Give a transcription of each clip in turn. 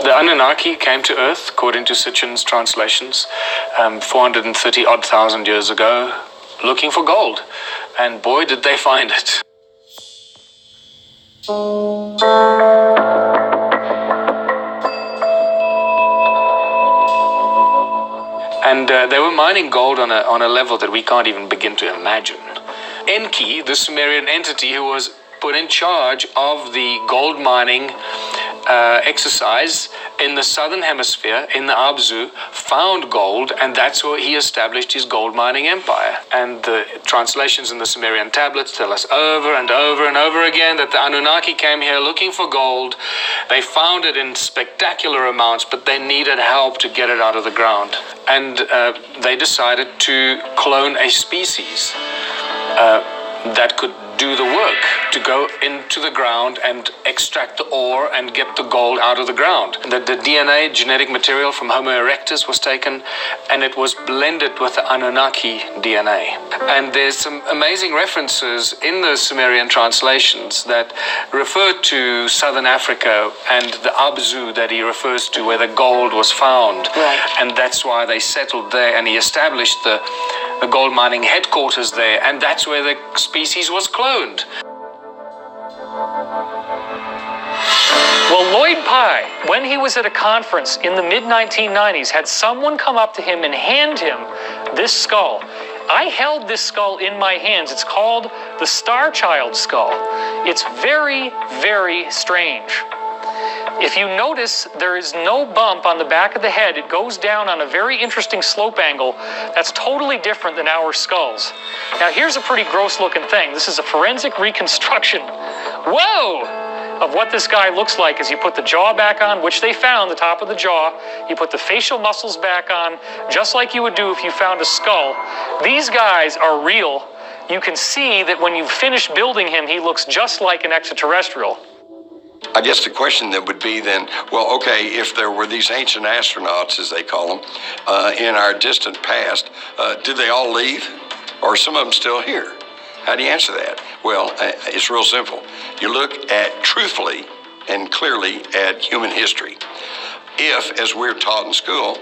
The Anunnaki came to Earth, according to Sitchin's translations, 430,000 years ago, looking for gold. And boy, did they find it. And they were mining gold on a level that we can't even begin to imagine. Enki, the Sumerian entity who was put in charge of the gold mining exercise in the southern hemisphere, in the Abzu, found gold, and that's where he established his gold mining empire. And the translations in the Sumerian tablets tell us over and over and over again that the Anunnaki came here looking for gold. They found it in spectacular amounts, but they needed help to get it out of the ground. And they decided to clone a species that could do the work, to go into the ground and extract the ore and get the gold out of the ground. The DNA, genetic material from Homo erectus was taken and it was blended with the Anunnaki DNA. And there's some amazing references in the Sumerian translations that refer to Southern Africa and the Abzu that he refers to, where the gold was found. Right. And that's why they settled there, and he established the gold mining headquarters there, and that's where the species was cloned. Well, Lloyd Pye, when he was at a conference in the mid-1990s, had someone come up to him and hand him this skull. I held this skull in my hands. It's called the Star Child skull. It's very, very strange. If you notice, there is no bump on the back of the head. It goes down on a very interesting slope angle that's totally different than our skulls. Now, here's a pretty gross-looking thing. This is a forensic reconstruction. Whoa! Of what this guy looks like as you put the jaw back on, which they found, the top of the jaw. You put the facial muscles back on, just like you would do if you found a skull. These guys are real. You can see that when you finish building him, he looks just like an extraterrestrial. I guess the question that would be then, well, okay, if there were these ancient astronauts, as they call them, in our distant past, did they all leave? Or are some of them still here? How do you answer that? Well, it's real simple. You look at, truthfully and clearly, at human history. If, as we're taught in school,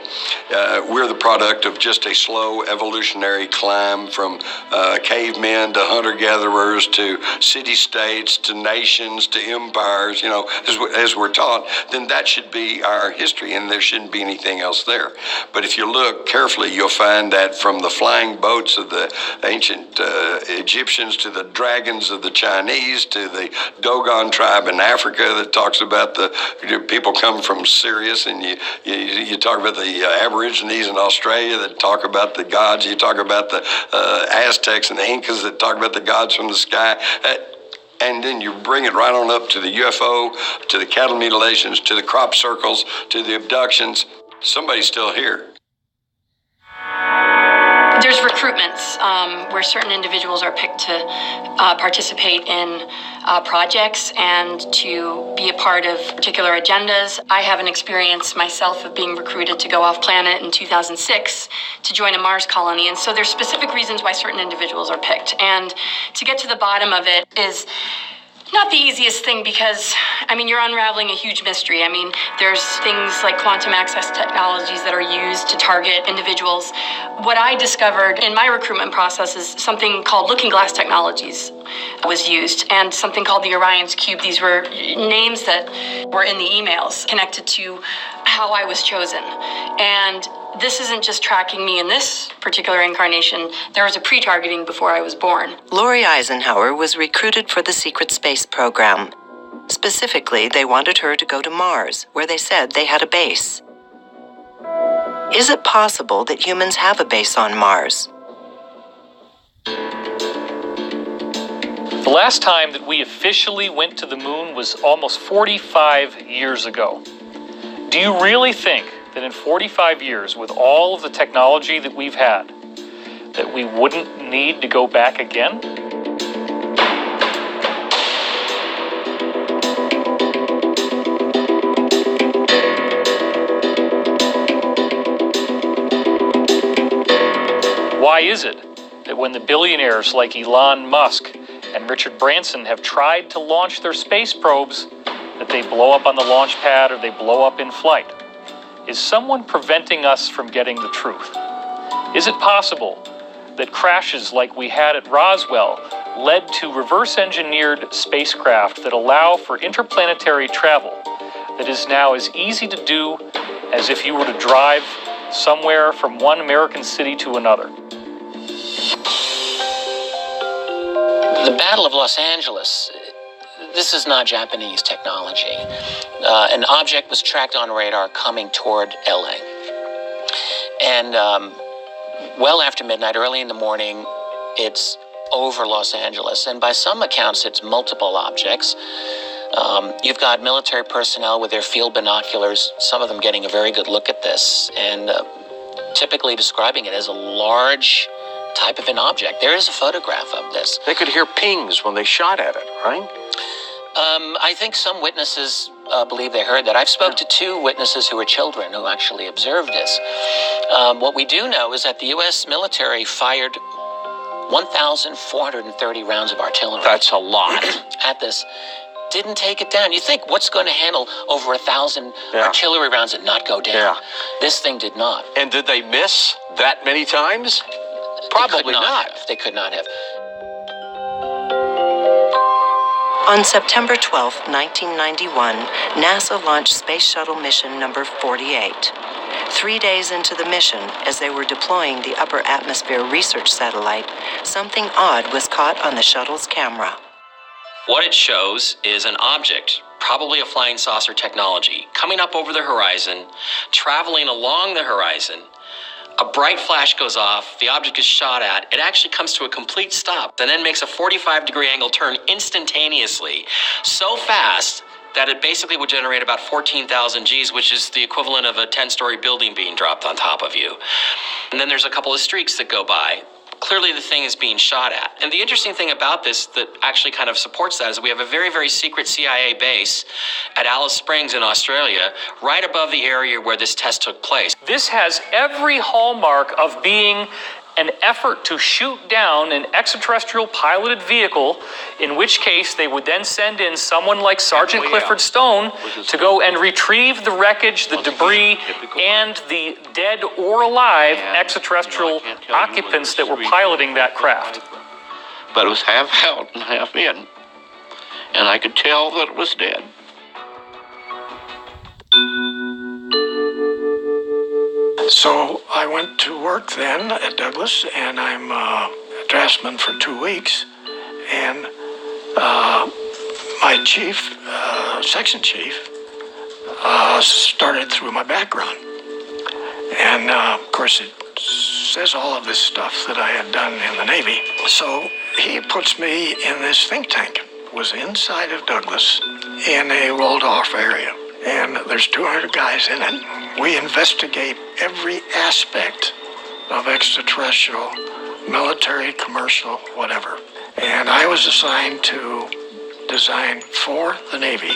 we're the product of just a slow evolutionary climb from cavemen to hunter-gatherers to city-states to nations to empires, you know, as we're taught, then that should be our history, and there shouldn't be anything else there. But if you look carefully, you'll find that from the flying boats of the ancient Egyptians to the dragons of the Chinese to the Dogon tribe in Africa that talks about the people come from Sirius, and you talk about the Aborigines in Australia that talk about the gods. You talk about the Aztecs and the Incas that talk about the gods from the sky. And then you bring it right on up to the UFO, to the cattle mutilations, to the crop circles, to the abductions. Somebody's still here. There's recruitments where certain individuals are picked to participate in projects and to be a part of particular agendas. I have an experience myself of being recruited to go off planet in 2006 to join a Mars colony. And so there's specific reasons why certain individuals are picked. And to get to the bottom of it is not the easiest thing because, I mean, you're unraveling a huge mystery. I mean, there's things like quantum access technologies that are used to target individuals. What I discovered in my recruitment process is something called looking glass technologies was used, and something called the Orion's Cube. These were names that were in the emails connected to how I was chosen. And this isn't just tracking me in this particular incarnation. There was a pre-targeting before I was born. Lori Eisenhower was recruited for the secret space program. Specifically, they wanted her to go to Mars, where they said they had a base. Is it possible that humans have a base on Mars? The last time that we officially went to the moon was almost 45 years ago. Do you really think that in 45 years, with all of the technology that we've had, that we wouldn't need to go back again? Why is it that when the billionaires like Elon Musk and Richard Branson have tried to launch their space probes, that they blow up on the launch pad or they blow up in flight? Is someone preventing us from getting the truth? Is it possible that crashes like we had at Roswell led to reverse-engineered spacecraft that allow for interplanetary travel that is now as easy to do as if you were to drive somewhere from one American city to another? The Battle of Los Angeles, this is not Japanese technology. An object was tracked on radar coming toward LA. And well after midnight, early in the morning, it's over Los Angeles. And by some accounts, it's multiple objects. You've got military personnel with their field binoculars, some of them getting a very good look at this, and typically describing it as a large type of an object. There is a photograph of this. They could hear pings when they shot at it, right? I think some witnesses believe they heard that. I've spoke to two witnesses who were children who actually observed this. What we do know is that the U.S. military fired 1,430 rounds of artillery. That's a lot. At this. Didn't take it down. You think, what's going to handle over 1,000 artillery rounds and not go down? Yeah. This thing did not. And did they miss that many times? Probably not. They could not have. On September 12, 1991, NASA launched Space Shuttle Mission number 48. 3 days into the mission, as they were deploying the Upper Atmosphere Research Satellite, something odd was caught on the shuttle's camera. What it shows is an object, probably a flying saucer technology, coming up over the horizon, traveling along the horizon. A bright flash goes off, the object is shot at, it actually comes to a complete stop, and then makes a 45-degree angle turn instantaneously, so fast that it basically would generate about 14,000 Gs, which is the equivalent of a 10-story building being dropped on top of you. And then there's a couple of streaks that go by. Clearly the thing is being shot at. And the interesting thing about this that actually kind of supports that is we have a very, very secret CIA base at Alice Springs in Australia, right above the area where this test took place. This has every hallmark of being an effort to shoot down an extraterrestrial piloted vehicle, in which case they would then send in someone like Sergeant Clifford Stone to go and retrieve the wreckage, the debris, and the dead or alive extraterrestrial occupants that were piloting that craft. But it was half out and half in, and I could tell that it was dead. So I went to work then at Douglas, and I'm a draftsman for 2 weeks. And my chief, section chief, started through my background. And of course, it says all of this stuff that I had done in the Navy. So he puts me in this think tank. It was inside of Douglas in a walled-off area. And there's 200 guys in it. We investigate every aspect of extraterrestrial, military, commercial, whatever. And I was assigned to design for the Navy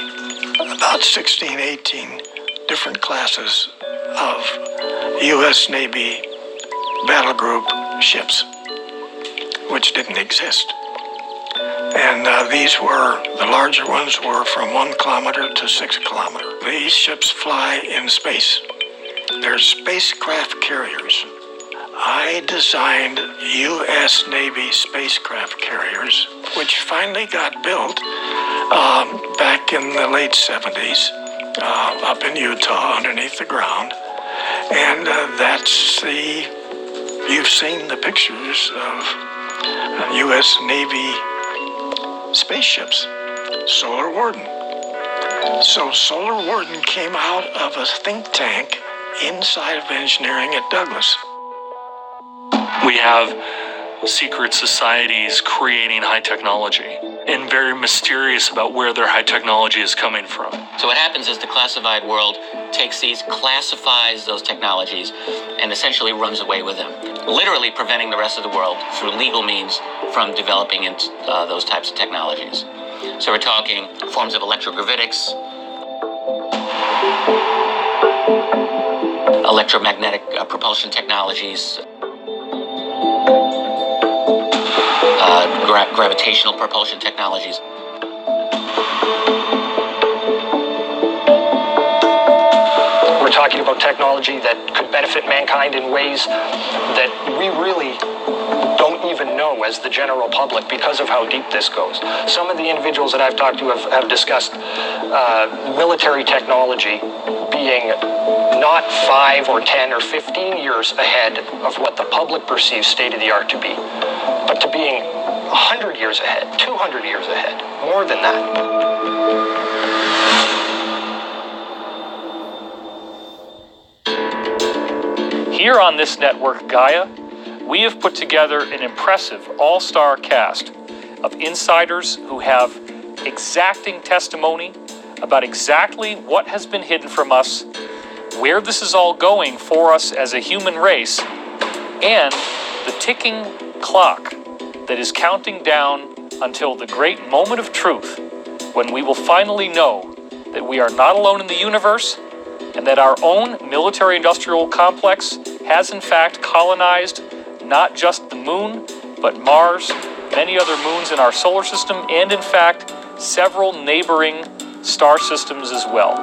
about 16, 18 different classes of U.S. Navy battle group ships, which didn't exist. And these were, the larger ones were from 1 kilometer to 6 kilometers. These ships fly in space. They're spacecraft carriers. I designed U.S. Navy spacecraft carriers, which finally got built back in the late 70s up in Utah underneath the ground. And you've seen the pictures of U.S. Navy spaceships, Solar Warden. So Solar Warden came out of a think tank inside of engineering at Douglas. We have secret societies creating high technology and very mysterious about where their high technology is coming from. So what happens is the classified world takes these, classifies those technologies, and essentially runs away with them, literally preventing the rest of the world through legal means from developing into those types of technologies. So we're talking forms of electrogravitics, electromagnetic propulsion technologies, gravitational propulsion technologies. talking about technology that could benefit mankind in ways that we really don't even know as the general public because of how deep this goes. Some of the individuals that I've talked to have discussed military technology being not 5 or 10 or 15 years ahead of what the public perceives state-of-the-art to be, but to being 100 years ahead, 200 years ahead, more than that. Here on this network, Gaia, we have put together an impressive all-star cast of insiders who have exacting testimony about exactly what has been hidden from us, where this is all going for us as a human race, and the ticking clock that is counting down until the great moment of truth when we will finally know that we are not alone in the universe and that our own military-industrial complex has in fact colonized not just the moon, but Mars, many other moons in our solar system, and in fact, several neighboring star systems as well.